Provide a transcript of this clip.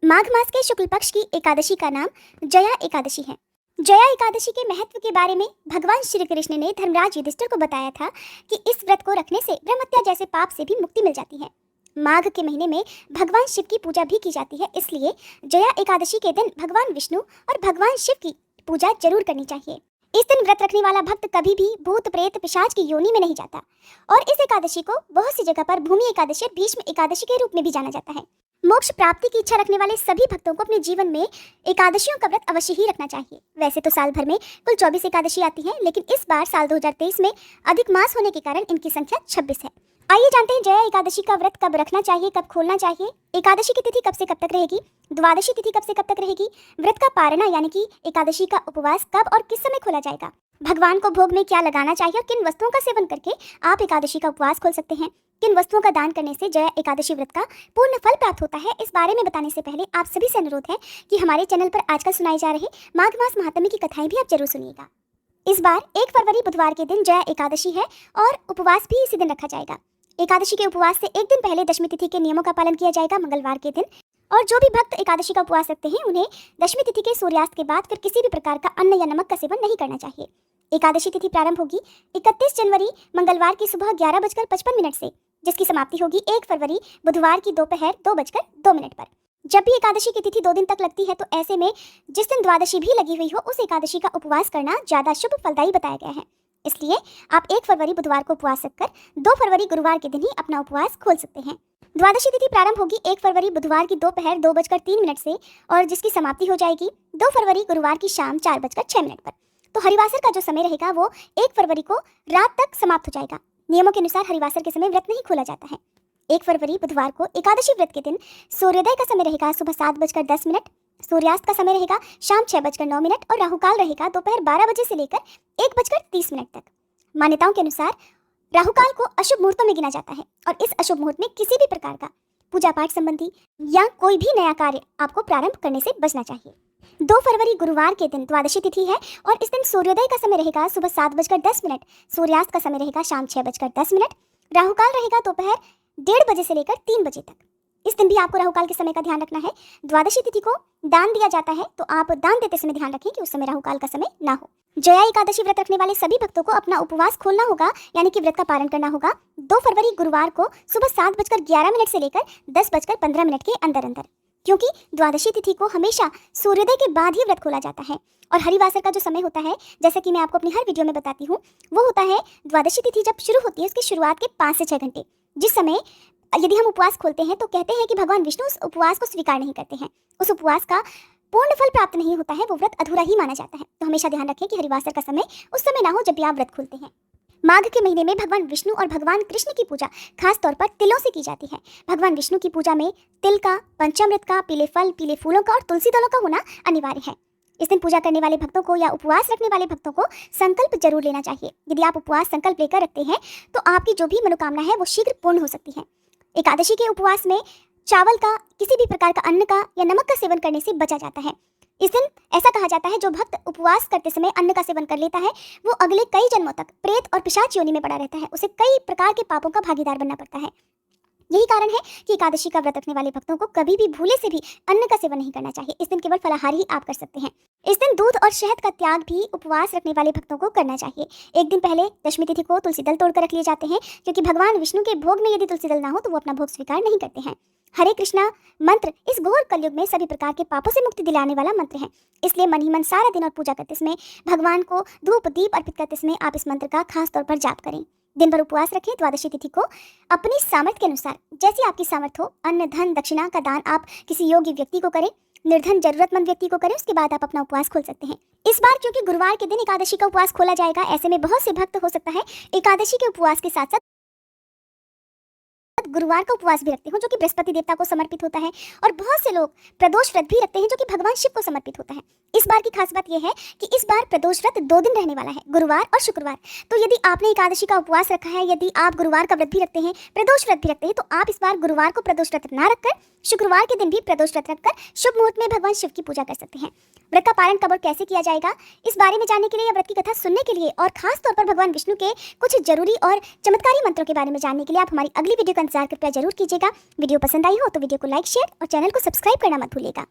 माघ मास के शुक्ल पक्ष की एकादशी का नाम जया एकादशी है। जया एकादशी के महत्व के बारे में भगवान श्री कृष्ण ने धर्मराज युधिष्ठिर को बताया था कि इस व्रत को रखने से ब्रह्महत्या जैसे पाप से भी मुक्ति मिल जाती है। माघ के महीने में भगवान शिव की पूजा भी की जाती है, इसलिए जया एकादशी के दिन भगवान विष्णु और भगवान शिव की पूजा जरूर करनी चाहिए। इस दिन व्रत रखने वाला भक्त कभी भी भूत प्रेत पिशाच की योनि में नहीं जाता और इस एकादशी को बहुत सी जगह पर भूमि एकादशी और भीष्म एकादशी के रूप में भी जाना जाता है। मोक्ष प्राप्ति की इच्छा रखने वाले सभी भक्तों को अपने जीवन में एकादशियों का व्रत अवश्य ही रखना चाहिए। वैसे तो साल भर में कुल 24 एकादशी आती है, लेकिन इस बार साल 2023 में अधिक मास होने के कारण इनकी संख्या 26 है। आइए जानते हैं जया एकादशी का व्रत कब रखना चाहिए, कब खोलना चाहिए, एकादशी की तिथि कब से कब तक रहेगी, द्वादशी तिथि कब से कब तक रहेगी, व्रत का पारणा यानी कि एकादशी का उपवास कब और किस समय खोला जाएगा, भगवान को भोग में क्या लगाना चाहिए और किन वस्तुओं का सेवन करके आप एकादशी का उपवास खोल सकते हैं, किन वस्तुओं का दान करने से जया एकादशी व्रत का पूर्ण फल प्राप्त होता है। इस बारे में बताने से पहले आप सभी से अनुरोध है कि हमारे चैनल पर आजकल सुनाई जा रहे माघ मास महात्म्य की कथाएं भी आप जरूर सुनिएगा। इस बार 1 फरवरी बुधवार के दिन जया एकादशी है और उपवास भी इसी दिन रखा जाएगा। एकादशी के उपवास से एक दिन पहले दशमी तिथि के नियमों का पालन किया जाएगा मंगलवार के दिन, और जो भी भक्त एकादशी का उपवास रखते हैं उन्हें दशमी तिथि के सूर्यास्त के बाद फिर किसी भी प्रकार का अन्न या नमक का सेवन नहीं करना चाहिए। एकादशी तिथि प्रारंभ होगी 31 जनवरी मंगलवार की सुबह 11:55 से, जिसकी समाप्ति होगी 1 फरवरी बुधवार की दोपहर 2:02 पर। जब भी एकादशी की तिथि 2 दिन तक लगती है तो ऐसे में जिस दिन द्वादशी भी लगी हुई हो उस एकादशी का उपवास करना ज्यादा शुभ फलदायी बताया गया है। इसलिए आप 1 फरवरी बुधवार को उपवास रखकर 2 फरवरी गुरुवार के दिन ही अपना उपवास खोल सकते हैं। द्वादशी तिथि प्रारंभ होगी 1 फरवरी बुधवार की दोपहर 2:03 से और जिसकी समाप्ति हो जाएगी 2 फरवरी गुरुवार की शाम 4:06 पर। तो हरिवासर का जो समय रहेगा वो 1 फरवरी को रात तक समाप्त हो जाएगा। नियमों के अनुसार हरिवासर के समय व्रत नहीं खोला जाता है। 1 फरवरी बुधवार को एकादशी व्रत के दिन सूर्योदय का समय रहेगा सुबह 7:10, सूर्यास्त का समय रहेगा शाम 6:09 और राहुकाल रहेगा दोपहर 12 बजे से लेकर 1:30 तक। मान्यताओं के अनुसार राहुकाल को अशुभ मुहूर्तों में गिना जाता है और इस अशुभ मुहूर्त में किसी भी प्रकार का पूजा पाठ संबंधी या कोई भी नया कार्य आपको प्रारंभ करने से बचना चाहिए। 2 फरवरी गुरुवार के दिन द्वादशी तिथि है और इस दिन सूर्योदय का समय रहेगा सुबह 7:10, सूर्यास्त का समय रहेगा शाम 6:10, राहुकाल रहेगा दोपहर 1:30 बजे से लेकर 3 बजे तक। इस दिन भी आपको राहुकाल के समय का ध्यान रखना है। द्वादशी तिथि को दान दिया जाता है तो आप दान देते समय ध्यान रखें कि उस समय राहुकाल का समय ना हो। जया एकादशी व्रत रखने वाले सभी भक्तों को अपना उपवास खोलना होगा यानी कि व्रत का पालन करना होगा 2 फरवरी गुरुवार को सुबह 7:11 से लेकर 10:15 के अंदर अंदर, क्योंकि द्वादशी तिथि को हमेशा सूर्योदय के बाद ही व्रत खोला जाता है। और हरिवासर का जो समय होता है, जैसा कि मैं आपको अपनी हर वीडियो में बताती हूँ, वो होता है द्वादशी तिथि जब शुरू होती है उसकी शुरुआत के 5 से 6 घंटे, जिस समय यदि हम उपवास खोलते हैं तो कहते हैं कि भगवान विष्णु उस उपवास को स्वीकार नहीं करते हैं, उस उपवास का पूर्ण फल प्राप्त नहीं होता है, वो व्रत अधूरा ही माना जाता है। तो हमेशा ध्यान रखें कि हरिवासर का समय उस समय ना हो जब भी आप व्रत खोलते हैं। माघ के महीने में भगवान विष्णु और भगवान कृष्ण की पूजा खास तौर पर तिलों से की जाती है। भगवान विष्णु की पूजा में तिल का, पंचामृत का, पीले फल, पीले फूलों का और तुलसी दलों का होना अनिवार्य है। इस दिन पूजा करने वाले भक्तों को या उपवास रखने वाले भक्तों को संकल्प जरूर लेना चाहिए। यदि आप उपवास संकल्प लेकर रखते हैं तो आपकी जो भी मनोकामना है वो शीघ्र पूर्ण हो सकती है। एकादशी के उपवास में चावल का, किसी भी प्रकार का अन्न का या नमक का सेवन करने से बचा जाता है। इस दिन ऐसा कहा जाता है जो भक्त उपवास करते समय अन्न का सेवन कर लेता है वो अगले कई जन्मों तक प्रेत और पिशाच योनि में पड़ा रहता है, उसे कई प्रकार के पापों का भागीदार बनना पड़ता है। यही कारण है कि एकादशी का व्रत रखने वाले भक्तों को कभी भी भूले से भी अन्न का सेवन नहीं करना चाहिए। इस दिन केवल फलाहार ही आप कर सकते हैं। इस दिन दूध और शहद का त्याग भी उपवास रखने वाले भक्तों को करना चाहिए। एक दिन पहले दशमी तिथि को तुलसी दल तोड़कर रख लिए जाते हैं, क्योंकि भगवान विष्णु के भोग में यदि तुलसी दल ना हो तो वो अपना भोग स्वीकार नहीं करते हैं। हरे कृष्णा मंत्र इस घोर कलयुग में सभी प्रकार के पापों से मुक्ति दिलाने वाला मंत्र है, इसलिए मन ही मन सारा दिन और पूजा करते समय, भगवान को धूप दीप अर्पित करते समय आप इस मंत्र का खास तौर पर जाप करें। दिन भर उपवास रखें। द्वादशी तिथि को अपनी सामर्थ्य के अनुसार, जैसी आपकी सामर्थ्य हो, अन्न धन दक्षिणा का दान आप किसी योग्य व्यक्ति को करें, निर्धन जरूरतमंद व्यक्ति को करें, उसके बाद आप अपना उपवास खोल सकते हैं। इस बार क्योंकि गुरुवार के दिन एकादशी का उपवास खोला जाएगा, ऐसे में बहुत से भक्त हो सकता है एकादशी के उपवास के साथ साथ गुरुवार का उपवास भी रखते हो जो कि बृहस्पति देवता को समर्पित होता है, और बहुत से लोग प्रदोष व्रत भी रखते हैं जो कि भगवान शिव को समर्पित होता है। इस बार की खास बात यह है कि इस बार प्रदोष व्रत 2 दिन रहने वाला है, गुरुवार और शुक्रवार। तो यदि आपने एकादशी का उपवास रखा है, यदि आप गुरुवार का व्रत भी रखते हैं, प्रदोष व्रत भी रखते हैं, तो आप इस बार गुरुवार को प्रदोष व्रत ना रखकर शुक्रवार के दिन भी प्रदोष व्रत रखकर शुभ मुहूर्त में भगवान शिव की पूजा कर सकते हैं। व्रत का पालन कब और कैसे किया जाएगा, इस बारे में जानने के लिए या व्रत की कथा सुनने के लिए और खास तौर पर भगवान विष्णु के कुछ जरूरी और चमत्कारी मंत्रों के बारे में जानने के लिए आप हमारी अगली वीडियो का इंतजार कृपया जरूर कीजिएगा। वीडियो पसंद आई हो तो वीडियो को लाइक, शेयर और चैनल को सब्सक्राइब करना मत भूलिएगा।